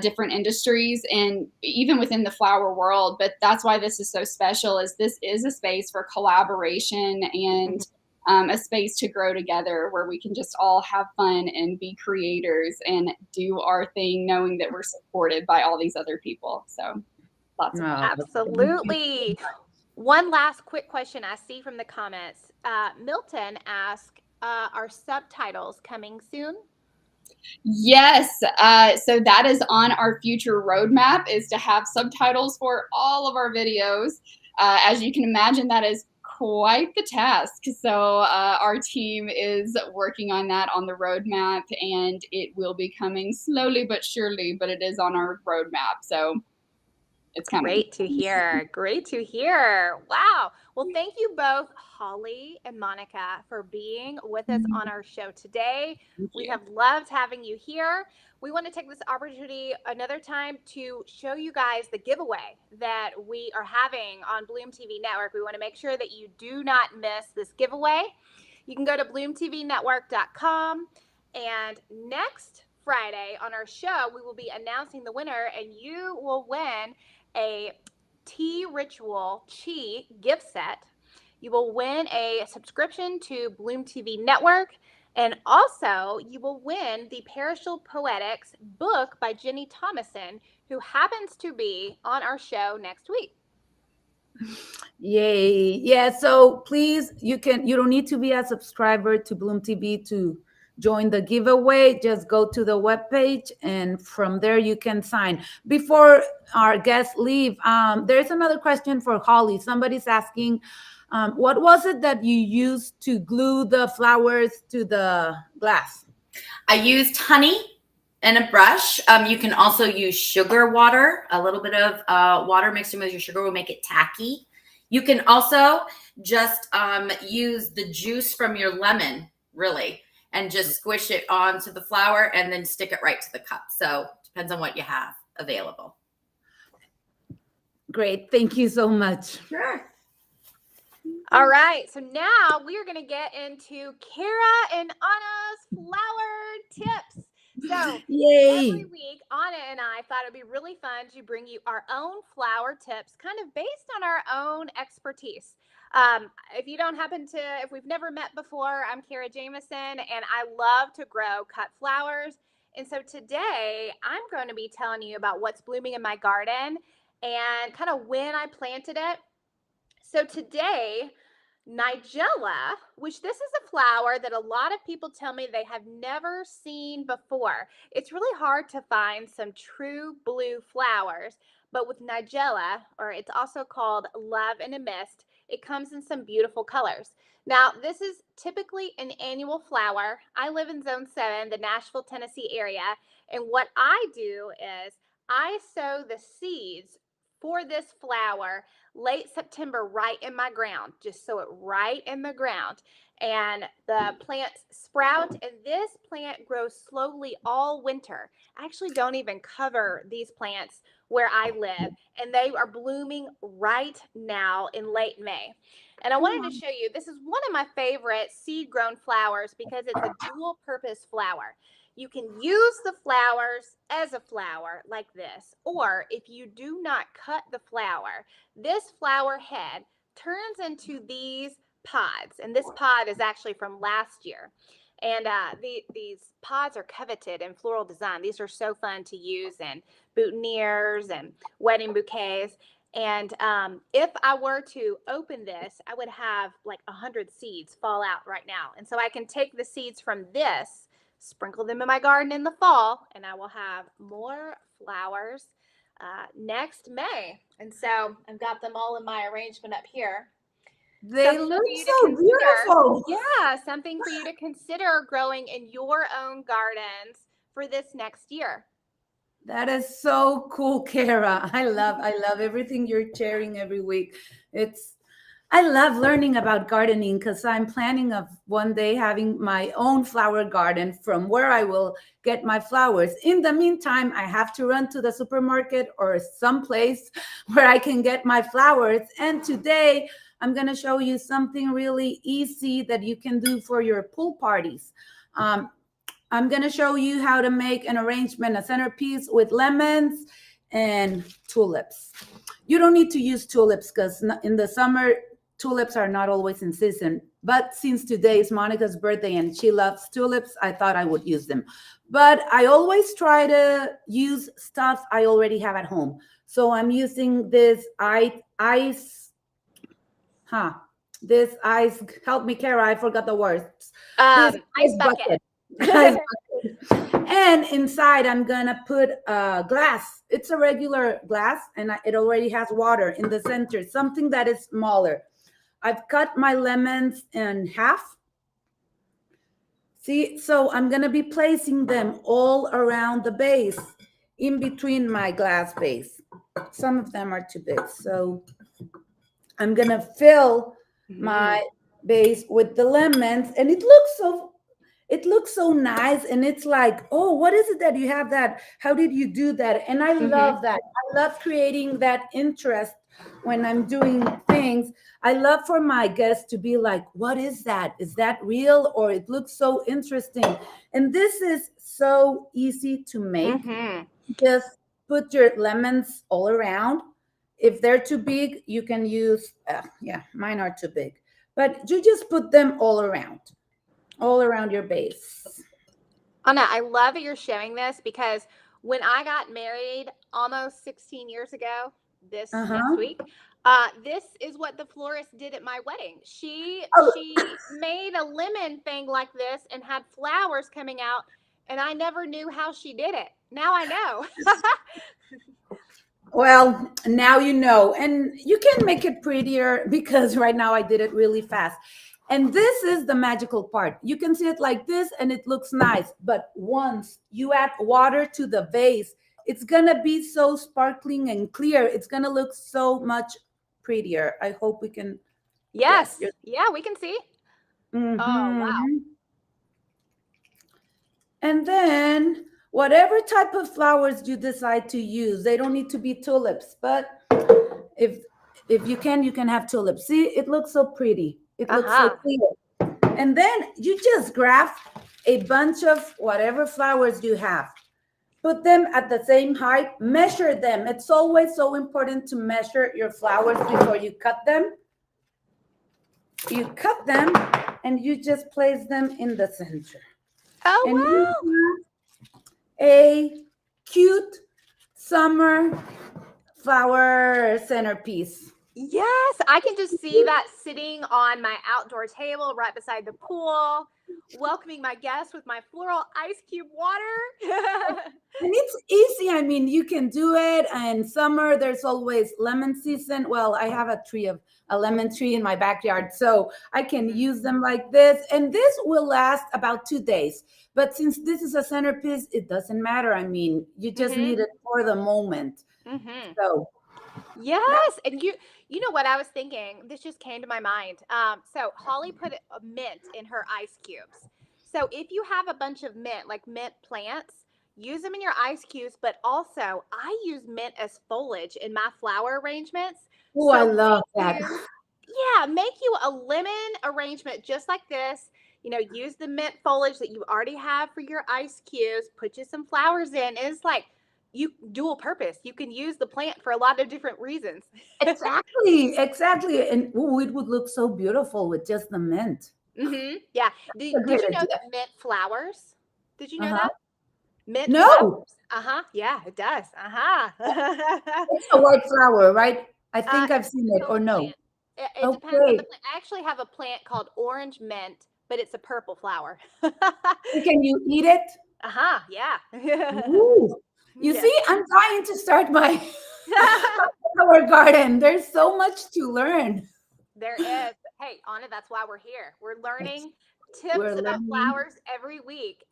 different industries and even within the flower world. But that's why this is so special, is this is a space for collaboration and a space to grow together where we can just all have fun and be creators and do our thing, knowing that we're supported by all these other people. So lots of fun. Absolutely. One last quick question I see from the comments. Milton asked, are subtitles coming soon? Yes. So that is on our future roadmap, is to have subtitles for all of our videos. As you can imagine, that is quite the task. So our team is working on that on the roadmap, and it will be coming slowly but surely, but it is on our roadmap. So it's coming. Great to hear. Great to hear. Wow. Well, thank you both, Holly and Monica, for being with us on our show today. We have loved having you here. We want to take this opportunity another time to show you guys the giveaway that we are having on Bloom TV Network. We want to make sure that you do not miss this giveaway. You can go to bloomtvnetwork.com, and next Friday on our show, we will be announcing the winner, and you will win a Tea Ritual Chi gift set. You will win a subscription to Bloom TV Network, And also, you will win the Perishable Poetics book by Jenny Thomason, who happens to be on our show next week. Yay. Yeah, so please, you don't need to be a subscriber to Bloom TV to join the giveaway. Just go to the webpage, and from there you can sign. Before our guests leave, there's another question for Holly. Somebody's asking, what was it that you used to glue the flowers to the glass? I used honey and a brush. You can also use sugar water. A little bit of water mixed in with your sugar will make it tacky. You can also just use the juice from your lemon, really, and just squish it onto the flower and then stick it right to the cup. So depends on what you have available. Great. Thank you so much. Sure. All right. So now we are going to get into Kara and Anna's flower tips. So Yay. Every week, Anna and I thought it'd be really fun to bring you our own flower tips, kind of based on our own expertise. If we've never met before, I'm Kara Jamison, and I love to grow cut flowers. And so today I'm going to be telling you about what's blooming in my garden and kind of when I planted it. So today, Nigella, which this is a flower that a lot of people tell me they have never seen before. It's really hard to find some true blue flowers, but with Nigella, or it's also called Love in a Mist, it comes in some beautiful colors. Now, this is typically an annual flower. I live in Zone 7, the Nashville, Tennessee area, and what I do is I sow the seeds for this flower late September right in my ground. Just sow it right in the ground. And the plants sprout, and this plant grows slowly all winter. I actually don't even cover these plants where I live, and they are blooming right now in late May. And I wanted to show you, this is one of my favorite seed-grown flowers because it's a dual-purpose flower. You can use the flowers as a flower like this, or if you do not cut the flower, this flower head turns into these pods, and this pod is actually from last year. And these pods are coveted in floral design. These are so fun to use in boutonnieres and wedding bouquets. And if I were to open this, I would have like 100 seeds fall out right now. And so I can take the seeds from this, sprinkle them in my garden in the fall, and I will have more flowers next May. And so I've got them all in my arrangement up here. They look so beautiful. Yeah, something for you to consider growing in your own gardens for this next year. That is so cool, Kara. I love everything you're sharing every week. I love learning about gardening because I'm planning of one day having my own flower garden from where I will get my flowers. In the meantime, I have to run to the supermarket or someplace where I can get my flowers. And today I'm going to show you something really easy that you can do for your pool parties. I'm going to show you how to make an arrangement, a centerpiece with lemons and tulips. You don't need to use tulips because in the summer, tulips are not always in season, but since today is Monica's birthday and she loves tulips, I thought I would use them. But I always try to use stuff I already have at home. So I'm using this this ice, help me, Kara, I forgot the words. Ice bucket. And inside I'm gonna put glass. It's a regular glass, and it already has water in the center, something that is smaller. I've cut my lemons in half. See, so I'm gonna be placing them all around the base, in between my glass base. Some of them are too big, so I'm gonna fill my base with the lemons, and it looks so nice, and it's like, oh, what is it that you have that? How did you do that? And I love that. I love creating that interest when I'm doing things. I love for my guests to be like, what is that? Is that real? Or it looks so interesting. And this is so easy to make. Just put your lemons all around. If they're too big, you can use, mine are too big. But you just put them all around. all around your base. Anna, I love that you're showing this because when I got married almost 16 years ago, this next week, this is what the florist did at my wedding. She made a lemon thing like this and had flowers coming out, and I never knew how she did it. Now I know. Well, now you know, and you can make it prettier because right now I did it really fast. And this is the magical part. You can see it like this and it looks nice, but once you add water to the vase, it's gonna be so sparkling and clear. It's gonna look so much prettier. I hope we can. Yes. Yeah, we can see. Mhm. Oh, wow. And then whatever type of flowers you decide to use, they don't need to be tulips, but if you can have tulips. See, it looks so pretty. It looks so clear. And then you just grab a bunch of whatever flowers you have. Put them at the same height, measure them. It's always so important to measure your flowers before you cut them. You cut them and you just place them in the center. Oh, and wow. You have a cute summer flower centerpiece. Yes, I can just see that sitting on my outdoor table right beside the pool, welcoming my guests with my floral ice cube water. And it's easy. I mean, you can do it. And summer, there's always lemon season. Well, I have a lemon tree in my backyard, so I can use them like this. And this will last about 2 days. But since this is a centerpiece, it doesn't matter. I mean, you just need it for the moment. So yes, and you know what I was thinking? This just came to my mind. So Holly put a mint in her ice cubes. So if you have a bunch of mint, like mint plants, use them in your ice cubes. But also, I use mint as foliage in my flower arrangements. Oh, I love that. Make you a lemon arrangement just like this. You know, use the mint foliage that you already have for your ice cubes. Put you some flowers in. And it's like you dual purpose. You can use the plant for a lot of different reasons. Exactly. And it would look so beautiful with just the mint. Yeah. Did you know that mint flowers? Did you know that? Mint No. flowers. Yeah, it does. It's a white flower, right? I think I've seen it, or no? It depends on the plant. I actually have a plant called orange mint, but it's a purple flower. Can you eat it? Yeah. Ooh. You see, I'm trying to start my flower garden. There's so much to learn. There is. Hey, Anna, that's why we're here. We're learning tips about flowers every week.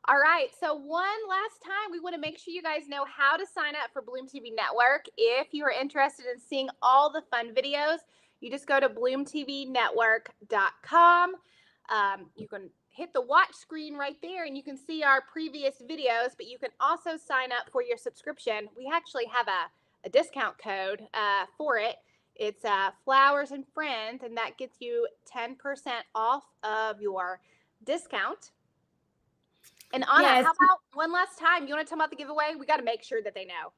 All right. So one last time, we want to make sure you guys know how to sign up for Bloom TV Network. If you are interested in seeing all the fun videos, you just go to bloomtvnetwork.com. You can hit the watch screen right there and you can see our previous videos, but you can also sign up for your subscription. We actually have a discount code for it. It's Flowers and Friends, and that gets you 10% off of your discount. And Anna, how about one last time? You want to tell them about the giveaway? We got to make sure that they know.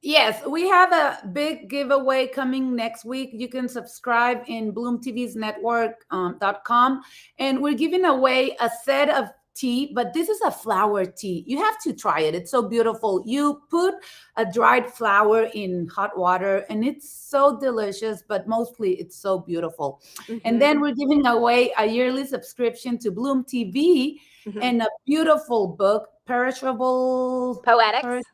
Yes, we have a big giveaway coming next week. You can subscribe in bloomtvsnetwork.com. And we're giving away a set of tea, but this is a flower tea. You have to try it. It's so beautiful. You put a dried flower in hot water and it's so delicious, but mostly it's so beautiful. And then we're giving away a yearly subscription to Bloom TV and a beautiful book, Perishable Poetics.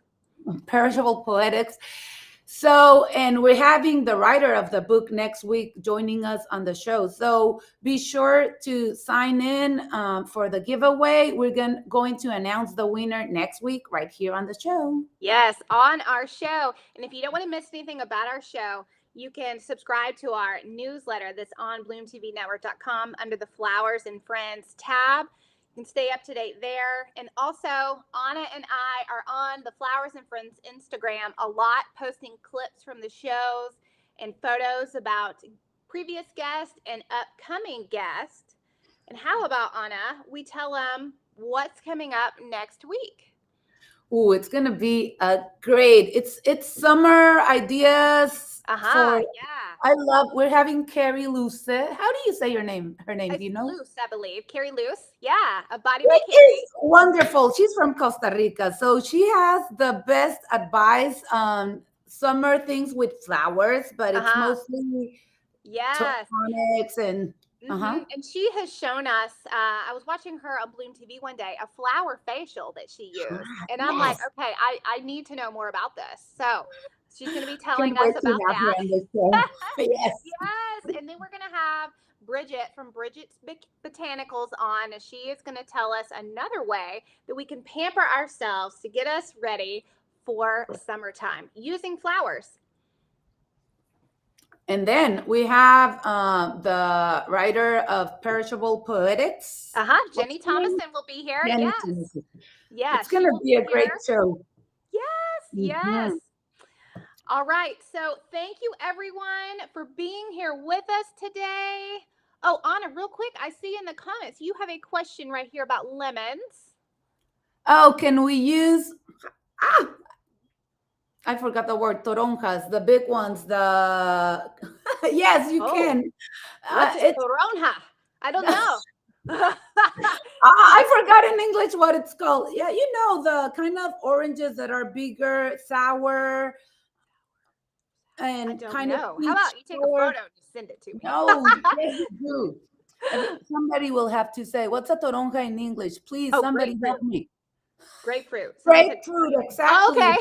So, and we're having the writer of the book next week joining us on the show. So be sure to sign in for the giveaway. We're going to announce the winner next week right here on the show. Yes, on our show. And if you don't want to miss anything about our show, you can subscribe to our newsletter that's on bloomtvnetwork.com under the Flowers and Friends tab. You can stay up to date there. And also, Anna and I are on the Flowers and Friends Instagram a lot, posting clips from the shows and photos about previous guests and upcoming guests. And how about, Anna, we tell them what's coming up next week? Ooh, it's gonna be a great. It's summer ideas for. Yeah. I love. We're having Carrie Luce. How do you say your name? Her name? It's Do you know? Luce, I believe. Carrie Luce. Yeah, a body by It Carrie. is wonderful. She's from Costa Rica, so she has the best advice on summer things with flowers, but it's mostly Yes. tonics and. And she has shown us, I was watching her on Bloom TV one day, a flower facial that she used. And I'm like, okay, I need to know more about this. So she's going to be telling us about that. Yes. Yes. And then we're going to have Bridget from Bridget's Botanicals on. And she is going to tell us another way that we can pamper ourselves to get us ready for summertime using flowers. And then we have the writer of Perishable Poetics. Jenny Thomason will be here. Jenny Yes. Thomason. Yes. It's going to be a great show. Yes. Yes. All right. So thank you, everyone, for being here with us today. Oh, Anna, real quick, I see in the comments you have a question right here about lemons. Oh, can we use... I forgot the word, toronjas, the big ones, the... Yes, you can. What's a toronja? I don't know. I forgot in English what it's called. Yeah, you know, the kind of oranges that are bigger, sour, and I don't kind know. of... How about you take a photo and just send it to me? No, yes, you do. Somebody will have to say, what's a toronja in English? Please, somebody help me. Grapefruit. Grapefruit, exactly. Okay.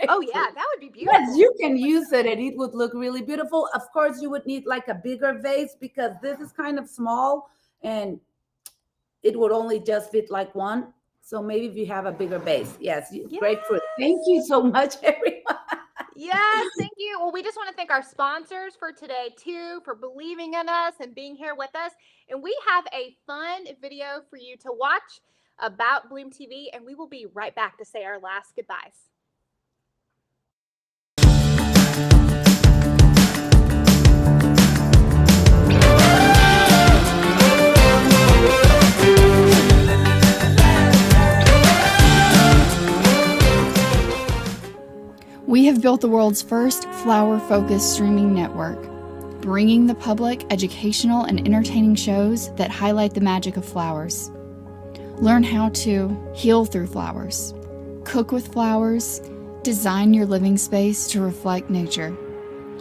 Oh, yeah, that would be beautiful. Yes, you can use it and it would look really beautiful. Of course, you would need like a bigger vase because this is kind of small and it would only just fit like one. So maybe if you have a bigger vase. Yes, grapefruit. Thank you so much, everyone. Yes, thank you. Well, we just want to thank our sponsors for today, too, for believing in us and being here with us. And we have a fun video for you to watch about Bloom TV, and we will be right back to say our last goodbyes. We have built the world's first flower-focused streaming network, bringing the public educational and entertaining shows that highlight the magic of flowers. Learn how to heal through flowers, cook with flowers, design your living space to reflect nature,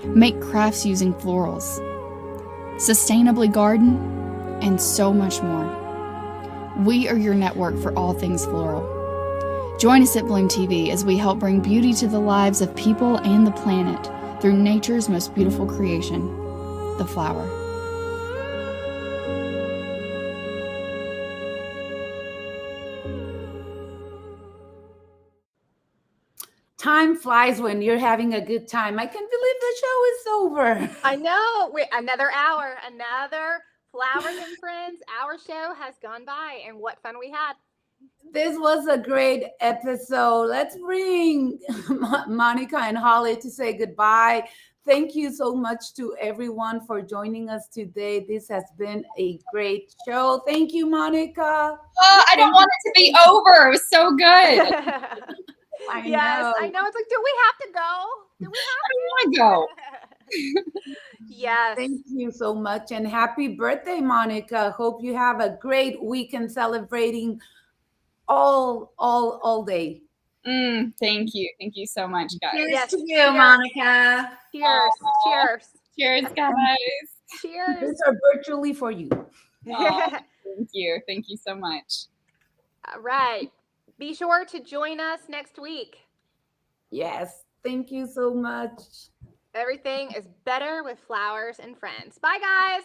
make crafts using florals, sustainably garden, and so much more. We are your network for all things floral. Join us at Bloom TV as we help bring beauty to the lives of people and the planet through nature's most beautiful creation, the flower. Time flies when you're having a good time. I can't believe the show is over. I know. Another hour, another Flowers and Friends. Our show has gone by, and what fun we had. This was a great episode. Let's bring Monica and Holly to say goodbye. Thank you so much to everyone for joining us today. This has been a great show. Thank you, Monica. I don't want it to be over. It was so good. I know. It's like, do we have to go? Do we have to go? Yes. Thank you so much. And happy birthday, Monica. Hope you have a great weekend celebrating all day. Thank you. Thank you so much, guys. Cheers to you, Monica. Cheers. Cheers. Cheers, guys. Cheers. These are virtually for you. Thank you. Thank you so much. All right. Be sure to join us next week. Yes. Thank you so much. Everything is better with Flowers and Friends. Bye, guys.